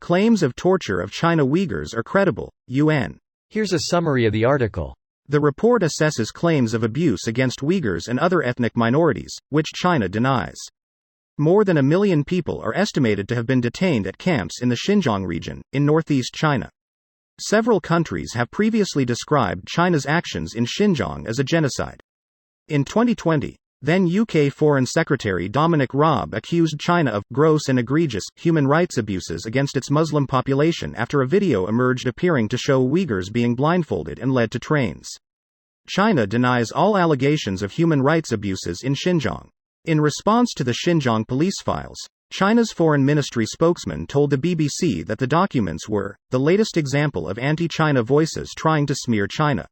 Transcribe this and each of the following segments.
Claims of torture of China Uyghurs are credible, UN. Here's a summary of the article. The report assesses claims of abuse against Uyghurs and other ethnic minorities, which China denies. More than 1 million people are estimated to have been detained at camps in the Xinjiang region, in northeast China. Several countries have previously described China's actions in Xinjiang as a genocide. In 2020, then UK Foreign Secretary Dominic Raab accused China of gross and egregious human rights abuses against its Muslim population after a video emerged appearing to show Uyghurs being blindfolded and led to trains. China denies all allegations of human rights abuses in Xinjiang. In response to the Xinjiang police files, China's foreign ministry spokesman told the BBC that the documents were the latest example of anti-China voices trying to smear China.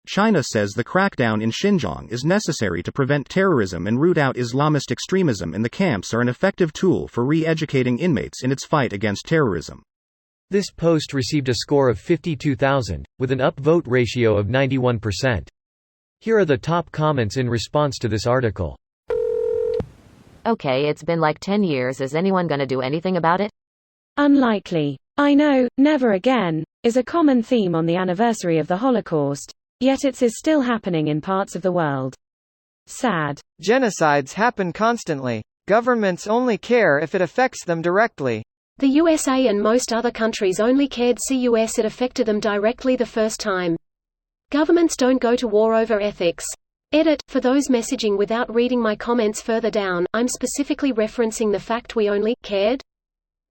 China says the crackdown in Xinjiang is necessary to prevent terrorism and root out Islamist extremism, and the camps are an effective tool for re-educating inmates in its fight against terrorism. This post received a score of 52,000, with an upvote ratio of 91%. Here are the top comments in response to this article. Okay, it's been like 10 years. Is anyone gonna do anything about it? Unlikely. I know, never again, is a common theme on the anniversary of the Holocaust. Yet it is still happening in parts of the world. Sad. Genocides happen constantly. Governments only care if it affects them directly. The USA and most other countries only cared CUS it affected them directly the first time. Governments don't go to war over ethics. Edit. For those messaging without reading my comments further down, I'm specifically referencing the fact we only cared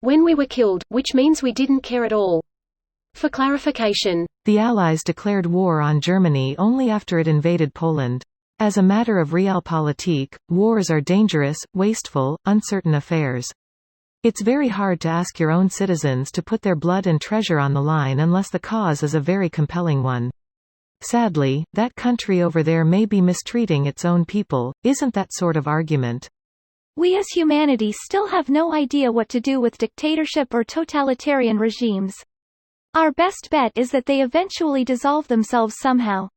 when we were killed, which means we didn't care at all. For clarification, the Allies declared war on Germany only after it invaded Poland. As a matter of realpolitik, wars are dangerous, wasteful, uncertain affairs. It's very hard to ask your own citizens to put their blood and treasure on the line unless the cause is a very compelling one. Sadly, that country over there may be mistreating its own people. Isn't that sort of argument? We as humanity still have no idea what to do with dictatorship or totalitarian regimes. Our best bet is that they eventually dissolve themselves somehow.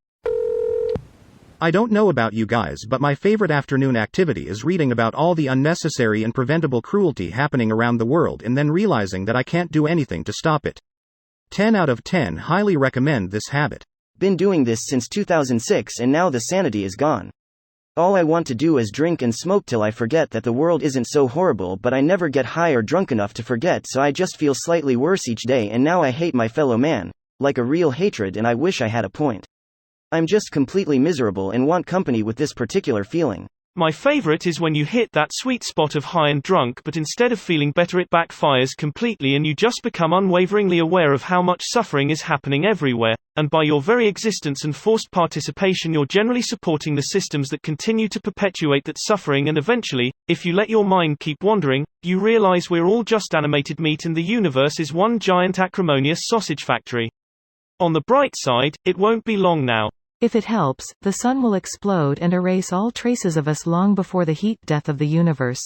I don't know about you guys, but my favorite afternoon activity is reading about all the unnecessary and preventable cruelty happening around the world and then realizing that I can't do anything to stop it. 10 out of 10 highly recommend this habit. Been doing this since 2006 and now the sanity is gone. All I want to do is drink and smoke till I forget that the world isn't so horrible, but I never get high or drunk enough to forget, so I just feel slightly worse each day, and now I hate my fellow man, like a real hatred, and I wish I had a point. I'm just completely miserable and want company with this particular feeling. My favorite is when you hit that sweet spot of high and drunk, but instead of feeling better it backfires completely and you just become unwaveringly aware of how much suffering is happening everywhere, and by your very existence and forced participation you're generally supporting the systems that continue to perpetuate that suffering, and eventually, if you let your mind keep wandering, you realize we're all just animated meat and the universe is one giant acrimonious sausage factory. On the bright side, it won't be long now. If it helps, the sun will explode and erase all traces of us long before the heat death of the universe.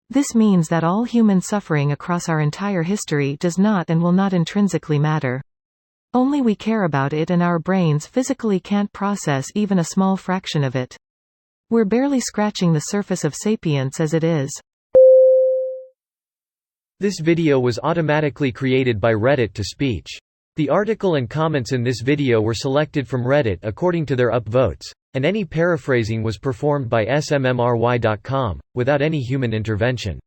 This means that all human suffering across our entire history does not and will not intrinsically matter. Only we care about it, and our brains physically can't process even a small fraction of it. We're barely scratching the surface of sapience as it is. This video was automatically created by Reddit to speech. The article and comments in this video were selected from Reddit according to their upvotes, and any paraphrasing was performed by smmry.com, without any human intervention.